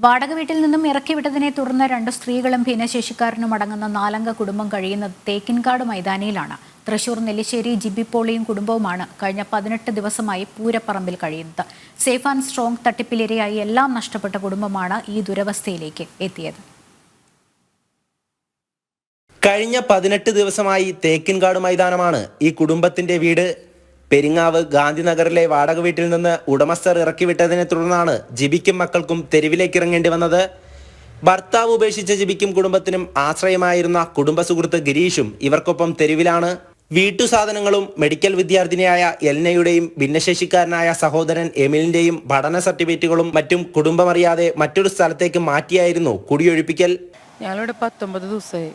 വാടക വീട്ടിൽ നിന്നും ഇറക്കിവിട്ടതിനെ തുടർന്ന് 2 സ്ത്രീകളും ഭിന്നശേഷിക്കാരനും അടങ്ങുന്ന 4-അംഗ കുടുംബം കഴിയുന്നത് തേക്കിൻകാട് മൈതാനിയിലാണ്. തൃശൂർ നെല്ലിശ്ശേരി ജിബിപ്പോളിയും കുടുംബവുമാണ് കഴിഞ്ഞ 18 ദിവസമായി പൂരപ്പറമ്പിൽ കഴിയുന്നത്. സേഫ് ആൻഡ് സ്ട്രോങ് തട്ടിപ്പിലിരയായി എല്ലാം നഷ്ടപ്പെട്ട കുടുംബമാണ് ഈ ദുരവസ്ഥയിലേക്ക് എത്തിയത്. കഴിഞ്ഞ 18 ദിവസമായി തേക്കിൻകാട് മൈതാനമാണ് ഈ കുടുംബത്തിന്റെ വീട്. പെരിങ്ങാവ് ഗാന്ധിനഗറിലെ വാടക വീട്ടിൽ നിന്ന് ഉടമസ്ഥർ ഇറക്കിവിട്ടതിനെ തുടർന്നാണ് ജിബിക്കും മക്കൾക്കും തെരുവിലേക്ക് ഇറങ്ങേണ്ടി വന്നത്. ഭർത്താവ് ഉപേക്ഷിച്ച ജിബിക്കും കുടുംബത്തിനും ആശ്രയമായിരുന്ന കുടുംബ സുഹൃത്ത് ഗിരീഷും ഇവർക്കൊപ്പം തെരുവിലാണ്. വീട്ടുസാധനങ്ങളും മെഡിക്കൽ വിദ്യാർത്ഥിനിയായ എൽനയുടെയും ഭിന്നശേഷിക്കാരനായ സഹോദരൻ എമിലിന്റെയും പഠന സർട്ടിഫിക്കറ്റുകളും മറ്റും കുടുംബമറിയാതെ മറ്റൊരു സ്ഥലത്തേക്ക് മാറ്റിയായിരുന്നു കുടിയൊഴിപ്പിക്കൽ. ഞങ്ങളിവിടെ 19 ദിവസമായി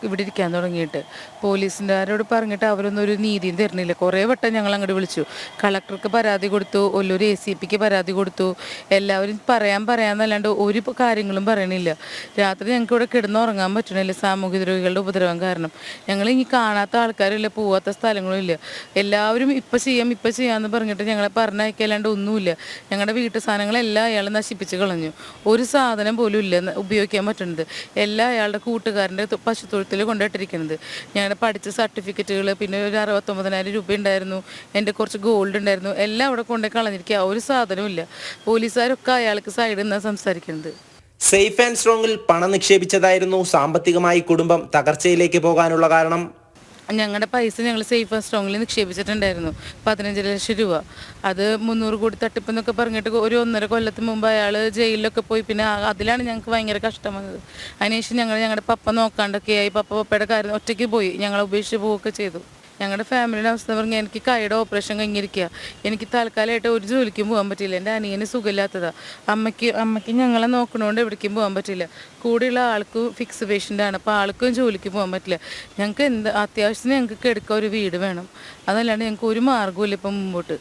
ഇവിടെ ഇരിക്കാൻ തുടങ്ങിയിട്ട്. പോലീസുകാരോട് പറഞ്ഞിട്ട് അവരൊന്നും ഒരു നീതിയും തരുന്നില്ല. കുറേ വട്ടം ഞങ്ങൾ അങ്ങോട്ട് വിളിച്ചു. കളക്ടർക്ക് പരാതി കൊടുത്തു, ഒല്ലൂർ ACPക്ക് പരാതി കൊടുത്തു. എല്ലാവരും പറയാന്നല്ലാണ്ട് ഒരു കാര്യങ്ങളും പറയണില്ല. രാത്രി ഞങ്ങൾക്ക് ഇവിടെ കിടന്നുറങ്ങാൻ പറ്റണില്ല. സാമൂഹ്യ ദ്രോഹികളുടെ ഉപദ്രവം കാരണം ഞങ്ങൾ ഇനി കാണാത്ത ആൾക്കാരില്ല, പോവാത്ത സ്ഥലങ്ങളും ഇല്ല. എല്ലാവരും ഇപ്പം ചെയ്യാമെന്ന് പറഞ്ഞിട്ട് ഞങ്ങളെ പറഞ്ഞയക്കല്ലാണ്ട് ഒന്നുമില്ല. ഞങ്ങളുടെ വീട്ടു സാധനങ്ങളെല്ലാം അയാൾ നശിപ്പിച്ച് കളഞ്ഞു. ഒരു സാധനം പോലും ഇല്ല ഉപയോഗിക്കാൻ പറ്റുന്നത്. എല്ലാം അയാളുടെ കൂട്ടുകാരൻ്റെ പശുത്തൊഴുത്തിൽ കൊണ്ടിട്ടിരിക്കുന്നത്. ഞങ്ങളുടെ പഠിച്ച സർട്ടിഫിക്കറ്റുകൾ, പിന്നെ ഒരു 69,000 രൂപ ഉണ്ടായിരുന്നു, എൻ്റെ കുറച്ച് ഗോൾഡ് ഉണ്ടായിരുന്നു, എല്ലാം അവിടെ കൊണ്ടു കളഞ്ഞിരിക്കുക. ഒരു സാധനവും ഇല്ല. പോലീസുകാരൊക്കെ അയാൾക്ക് സൈഡിൽ നിന്നാണ് സംസാരിക്കുന്നത്. സേഫ് ആൻഡ് സ്ട്രോങ്ങിൽ പണം നിക്ഷേപിച്ചതായിരുന്നു സാമ്പത്തികമായി കുടുംബം തകർച്ചയിലേക്ക് പോകാനുള്ള കാരണം. ഞങ്ങളുടെ പൈസ ഞങ്ങൾ സേഫ് ആൻഡ് സ്ട്രോങ്ങിൽ നിക്ഷേപിച്ചിട്ടുണ്ടായിരുന്നു 15 ലക്ഷം രൂപ. അത് 300 കോടി തട്ടിപ്പെന്നൊക്കെ പറഞ്ഞിട്ട് ഒരു 1.5 കൊല്ലത്തിന് മുമ്പ് അയാൾ ജയിലിലൊക്കെ പോയി. പിന്നെ അതിലാണ് ഞങ്ങൾക്ക് ഭയങ്കര കഷ്ടം വന്നത്. അതിനുശേഷം ഞങ്ങളുടെ പപ്പ നോക്കാണ്ടൊക്കെ ആയി. പപ്പയുടെ കാര്യം ഒറ്റയ്ക്ക് പോയി, ഞങ്ങളെ ഉപേക്ഷിച്ച് പോവുകയൊക്കെ ചെയ്തു. ഞങ്ങളുടെ ഫാമിലിയുടെ അവസ്ഥ പറഞ്ഞാൽ എനിക്ക് കൈയുടെ ഓപ്പറേഷൻ കഴിഞ്ഞിരിക്കുക. എനിക്ക് തൽക്കാലമായിട്ട് ഒരു ജോലിക്കും പോകാൻ പറ്റില്ല. എൻ്റെ അനിയന് സുഖമില്ലാത്തതാണ്. അമ്മയ്ക്ക് ഞങ്ങളെ നോക്കണോണ്ട് എവിടേക്കും പോകാൻ പറ്റില്ല. കൂടെയുള്ള ആൾക്ക് ഫിക്സ് പേഷ്യൻ്റാണ്. അപ്പോൾ ആൾക്കും ജോലിക്ക് പോകാൻ പറ്റില്ല. ഞങ്ങൾക്ക് അത്യാവശ്യത്തിന് ഞങ്ങൾക്ക് എടുക്കാൻ ഒരു വീട് വേണം. അതല്ലാണ്ട് ഞങ്ങൾക്ക് ഒരു മാർഗ്ഗമില്ല ഇപ്പം മുമ്പോട്ട്.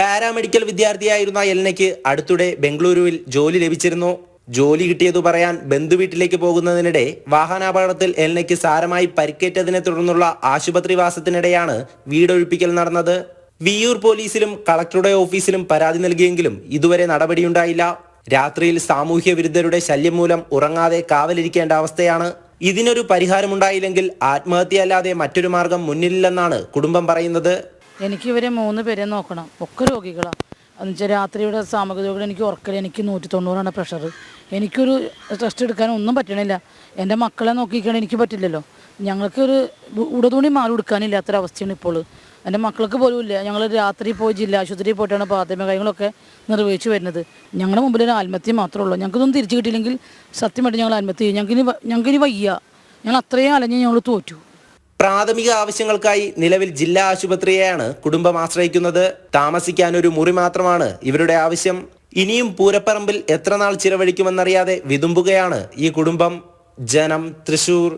പാരാമെഡിക്കൽ വിദ്യാർത്ഥിയായിരുന്ന എൽനയ്ക്ക് അടുത്തിടെ ബംഗളൂരുവിൽ ജോലി ലഭിച്ചിരുന്നു. ജോലി കിട്ടിയതു പറയാൻ ബന്ധുവീട്ടിലേക്ക് പോകുന്നതിനിടെ വാഹനാപകടത്തിൽ എൽനയ്ക്ക് സാരമായി പരിക്കേറ്റതിനെ തുടർന്നുള്ള ആശുപത്രിവാസത്തിനിടെയാണ് വീടൊഴിപ്പിക്കൽ നടന്നത്. വിയ്യൂർ പോലീസിലും കളക്ടറുടെ ഓഫീസിലും പരാതി നൽകിയെങ്കിലും ഇതുവരെ നടപടിയുണ്ടായില്ല. രാത്രിയിൽ സാമൂഹ്യ വിരുദ്ധരുടെ ശല്യം മൂലം ഉറങ്ങാതെ കാവലിരിക്കേണ്ട അവസ്ഥയാണ്. ഇതിനൊരു പരിഹാരമുണ്ടായില്ലെങ്കിൽ ആത്മഹത്യയല്ലാതെ മറ്റൊരു മാർഗം മുന്നിലില്ലെന്നാണ് കുടുംബം പറയുന്നത്. എനിക്ക് ഇവരെ 3 പേരെ നോക്കണം. ഒക്കെ രോഗികളാണ്. എന്നുവെച്ചാൽ രാത്രിയുടെ സാമൂഹിക രോഗികൾ എനിക്ക് ഉറക്കൽ. എനിക്ക് 190 പ്രഷർ. എനിക്കൊരു ടെസ്റ്റ് എടുക്കാൻ ഒന്നും പറ്റണില്ല. എൻ്റെ മക്കളെ നോക്കിക്കാൻ എനിക്ക് പറ്റില്ലല്ലോ. ഞങ്ങൾക്കൊരു ഉടതുണി മാറി കൊടുക്കാനില്ലാത്തൊരവസ്ഥയാണ് ഇപ്പോൾ. എൻ്റെ മക്കൾക്ക് പോലും ഇല്ല. ഞങ്ങൾ രാത്രി പോയി ജില്ലാ ആശുപത്രിയിൽ പോയിട്ടാണ് പ്രാഥമിക കാര്യങ്ങളൊക്കെ നിർവഹിച്ചു വരുന്നത്. ഞങ്ങളുടെ മുമ്പിൽ ഒരു ആത്മഹത്യ മാത്രമേ ഉള്ളൂ. ഞങ്ങൾക്കൊന്നും തിരിച്ചു കിട്ടിയില്ലെങ്കിൽ സത്യമായിട്ട് ഞങ്ങൾ ആത്മഹത്യ ചെയ്യും. ഞങ്ങൾക്കിനി വയ്യ. ഞങ്ങൾ അത്രയും അലഞ്ഞ് ഞങ്ങൾ തോറ്റു. പ്രാഥമിക ആവശ്യങ്ങൾക്കായി നിലവിൽ ജില്ലാ ആശുപത്രിയെയാണ് കുടുംബം ആശ്രയിക്കുന്നത്. താമസിക്കാൻ ഒരു മുറി മാത്രമാണ് ഇവരുടെ ആവശ്യം. ഇനിയും പൂരപ്പറമ്പിൽ എത്ര നാൾ ചിലവഴിക്കുമെന്നറിയാതെ വിതുമ്പുകയാണ് ഈ കുടുംബം. ജനം, തൃശൂർ.